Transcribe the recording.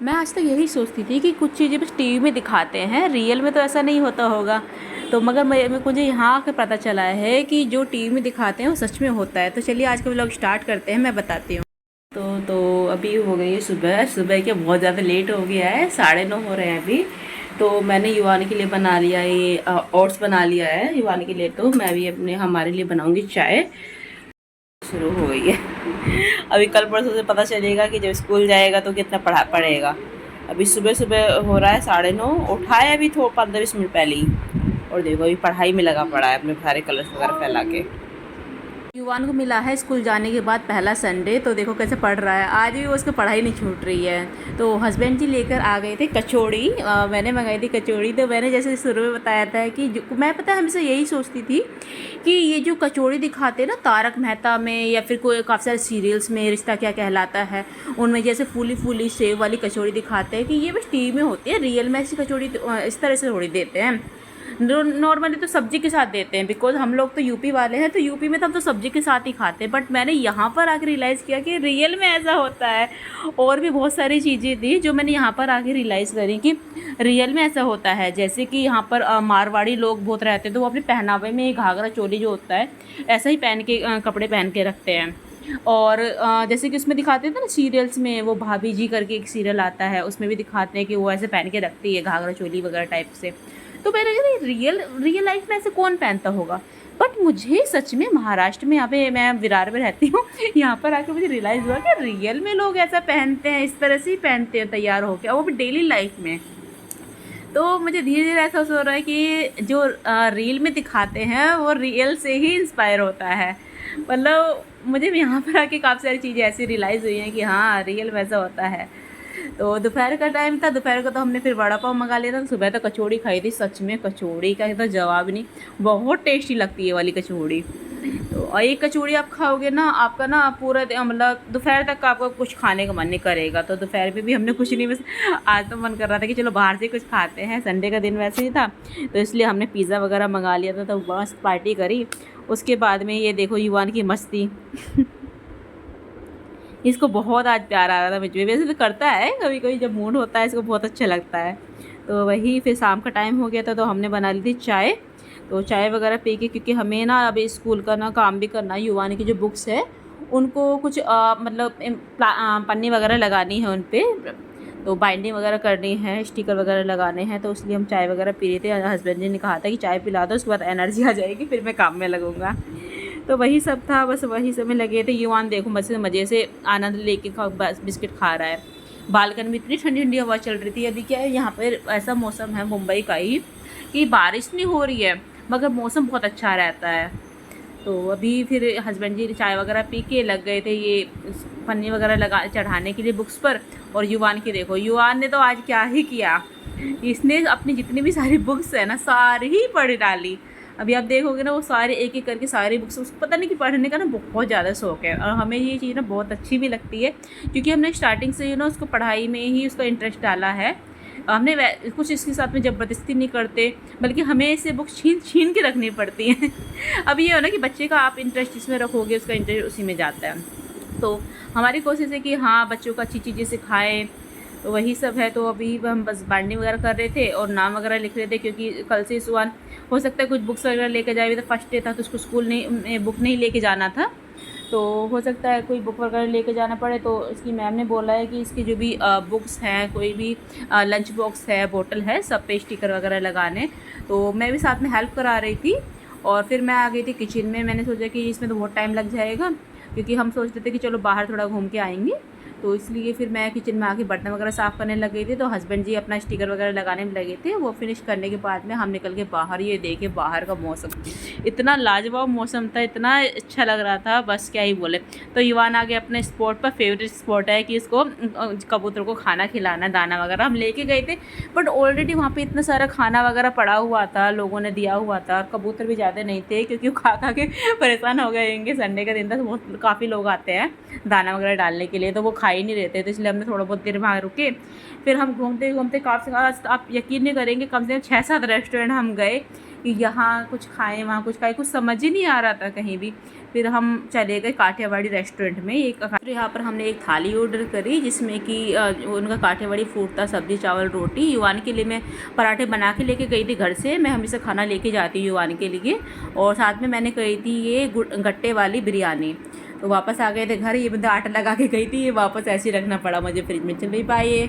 मैं आज तक यही सोचती थी कि कुछ चीज़ें बस टीवी में दिखाते हैं, रियल में तो ऐसा नहीं होता होगा। तो मगर मुझे यहाँ आके पता चला है कि जो टीवी में दिखाते हैं वो सच में होता है। तो चलिए आज का व्लॉग स्टार्ट करते हैं, मैं बताती हूँ। तो अभी हो गई है सुबह। सुबह के बहुत ज़्यादा लेट हो गया है, 9:30 हो रहे हैं अभी। तो मैंने युवान के लिए बना लिया ये ओट्स बना लिया है युवान के लिए। तो मैं भी हमारे लिए बनाऊंगी चाय। शुरू हो गई है। अभी कल परसों से पता चलेगा कि जब स्कूल जाएगा तो कितना पढ़ेगा। अभी सुबह सुबह हो रहा है 9:30, उठाया अभी 15-20 मिनट पहले ही। और देखो अभी पढ़ाई में लगा पड़ा है, अपने सारे कलर्स वगैरह फैला के। युवान को मिला है स्कूल जाने के बाद पहला संडे, तो देखो कैसे पढ़ रहा है। आज भी वो उसकी पढ़ाई नहीं छूट रही है। तो हस्बैंड जी लेकर आ गए थे कचौड़ी। मैंने मंगाई थी कचौड़ी। तो मैंने जैसे शुरू में बताया था कि मैं पता हमेशा यही सोचती थी कि ये जो कचौड़ी दिखाते हैं ना तारक मेहता में या फिर कोई काफ़ी सारे सीरियल्स में, रिश्ता क्या कहलाता है, उनमें जैसे फूली फूली सेव वाली कचौड़ी दिखाते हैं कि ये बस टीवी में होती है, रियल में ऐसी कचौड़ी इस तरह से थोड़ी देते हैं। नॉर्मली तो सब्जी के साथ देते हैं, बिकॉज हम लोग तो यूपी वाले हैं, तो यूपी में तो हम तो सब्जी के साथ ही खाते हैं। बट मैंने यहाँ पर आकर रियलाइज़ किया कि रियल में ऐसा होता है। और भी बहुत सारी चीज़ें थी जो मैंने यहाँ पर आके रियलाइज़ करी कि रियल में ऐसा होता है। जैसे कि यहाँ पर मारवाड़ी लोग बहुत रहते हैं, तो वो अपने पहनावे में घाघरा चोली जो होता है ऐसा ही पहन के कपड़े पहन के रखते हैं। और जैसे कि उसमें दिखाते थे ना सीरियल्स में, वो भाभी जी करके एक सीरियल आता है, उसमें भी दिखाते हैं कि वो ऐसे पहन के रखती है घाघरा चोली वगैरह टाइप से। तो मैंने कहा रियल लाइफ में ऐसे कौन पहनता होगा। बट मुझे सच में महाराष्ट्र में, यहाँ पे मैं विरार में रहती हूँ, यहाँ पर आकर मुझे रियलाइज़ हुआ कि रियल में लोग ऐसा पहनते हैं, इस तरह से ही पहनते हैं तैयार होकर, वो भी डेली लाइफ में। तो मुझे धीरे धीरे ऐसा हो रहा है कि जो रील में दिखाते हैं वो रियल से ही इंस्पायर होता है। मतलब मुझे भी यहाँ पर आके काफ़ी सारी चीज़ें ऐसी रियलाइज़ हुई हैं कि हाँ रियल में ऐसा होता है। तो दोपहर का टाइम था, दोपहर को तो हमने फिर वड़ा पाव मंगा लिया था। सुबह तो कचौड़ी खाई थी, सच में कचौड़ी का तो जवाब नहीं, बहुत टेस्टी लगती है वाली कचौड़ी। तो और एक कचौड़ी आप खाओगे ना, आपका ना पूरा मतलब दोपहर तक का आपको कुछ खाने का मन नहीं करेगा। तो दोपहर में भी हमने कुछ नहीं, बस आज तो मन कर रहा था कि चलो बाहर से कुछ खाते हैं, संडे का दिन वैसे ही था, तो इसलिए हमने पिज़्ज़ा वगैरह मंगा लिया था। तो बस पार्टी करी। उसके बाद में ये देखो युवान की मस्ती। इसको बहुत आज प्यार आ रहा था मुझ में। वैसे तो करता है कभी कभी, जब मूड होता है इसको बहुत अच्छा लगता है। तो वही फिर शाम का टाइम हो गया था, तो हमने बना ली थी चाय। तो चाय वगैरह पी के, क्योंकि हमें ना अभी स्कूल का ना काम भी करना है। युवान की जो बुक्स है उनको कुछ मतलब पन्नी वगैरह लगानी है उन पर, तो बाइंडिंग वगैरह करनी है, स्टिकर वगैरह लगाने हैं। तो इसलिए हम चाय वगैरह पी रहे थे। हस्बैंड जी ने कहा था कि चाय पिला दो, उसके बाद एनर्जी आ जाएगी, फिर मैं काम में लगूंगा। तो वही सब था, बस वही सब में लगे थे। युवान देखो मज़े से आनंद लेके बिस्किट खा रहा है। बालकनी में इतनी ठंडी ठंडी हवा चल रही थी। अभी क्या है, यहाँ पर ऐसा मौसम है मुंबई का ही कि बारिश नहीं हो रही है, मगर मौसम बहुत अच्छा रहता है। तो अभी फिर हस्बैंड जी चाय वगैरह पी के लग गए थे ये पन्नी वगैरह लगा चढ़ाने के लिए बुक्स पर। और युवान की देखो, युवान ने तो आज क्या ही किया, इसने अपनी जितनी भी सारी बुक्स है ना सारी ही पढ़ डाली। अभी आप देखोगे ना, वो सारे एक एक करके सारी बुक्स, उसको पता नहीं कि पढ़ने का ना बहुत ज़्यादा शौक है। और हमें ये चीज़ ना बहुत अच्छी भी लगती है, क्योंकि हमने स्टार्टिंग से ना उसको पढ़ाई में ही उसका इंटरेस्ट डाला है। हमने कुछ इसके साथ में ज़बरदस्ती नहीं करते, बल्कि हमें इसे बुक्स छीन छीन के रखनी पड़ती हैं। अब ये हो ना कि बच्चे का आप इंटरेस्ट जिसमें रखोगे उसका इंटरेस्ट उसी में जाता है। तो हमारी कोशिश है कि हाँ बच्चों को अच्छी चीज़ें सिखाएं। तो वही सब है। तो अभी हम बस बाइंडिंग वगैरह कर रहे थे और नाम वगैरह लिख रहे थे, क्योंकि कल से सुबह हो सकता है कुछ बुक्स वगैरह लेके जाए। तो फर्स्ट डे था तो उसको स्कूल नहीं बुक नहीं लेके जाना था, तो हो सकता है कोई बुक वगैरह लेके जाना पड़े। तो इसकी मैम ने बोला है कि इसकी जो भी बुक्स हैं, कोई भी लंच बॉक्स है, बोतल है, सब पे स्टिकर वगैरह लगाने। तो मैं भी साथ में हेल्प करा रही थी। और फिर मैं आ गई थी किचन में। मैंने सोचा कि इसमें तो बहुत टाइम लग जाएगा, क्योंकि हम सोचते थे कि चलो बाहर थोड़ा घूम के आएंगे। तो इसलिए फिर मैं किचन में आके बर्तन वगैरह साफ़ करने लग गई थी। तो हस्बैंड जी अपना स्टिकर वगैरह लगाने में लगे थे। वो फिनिश करने के बाद में हम निकल के बाहर, ये देखे बाहर का मौसम इतना लाजवाब मौसम था, इतना अच्छा लग रहा था, बस क्या ही बोले। तो युवान आगे अपने स्पॉट पर, फेवरेट स्पॉट है कि इसको कबूतर को खाना खिलाना, दाना वगैरह हम लेके गए थे। बट ऑलरेडी वहाँ पर इतना सारा खाना वगैरह पड़ा हुआ था, लोगों ने दिया हुआ था। कबूतर भी ज़्यादा नहीं थे, क्योंकि वो खा खा के परेशान हो गए होंगे। संडे का दिन था तो काफ़ी लोग आते हैं दाना वगैरह डालने के लिए, तो वो खा ही नहीं रहे थे, तो इसलिए हमने थोड़ा बहुत देर वहाँ रुके। फिर हम घूमते घूमते काफ़ी, आप यकीन नहीं करेंगे, कम से कम 6-7 रेस्टोरेंट हम गए कि यहाँ कुछ खाएं वहाँ कुछ खाएं, कुछ समझ ही नहीं आ रहा था कहीं भी। फिर हम चले गए काठियावाड़ी रेस्टोरेंट में। फिर यहाँ पर हमने एक थाली ऑर्डर करी जिसमें कि उनका काठियावाड़ी फूड था, सब्जी चावल रोटी। युवान के लिए मैं पराठे बना के लेके गई थी घर से, मैं हमेशा खाना लेके जाती हूँ युवान के लिए। और साथ में मैंने कही थी ये गट्टे वाली बिरयानी। तो वापस आ गए थे घर, ये बंदा आटा लगा के गई थी, ये वापस ऐसे ही रखना पड़ा मुझे फ्रिज में। चल भाई बाय।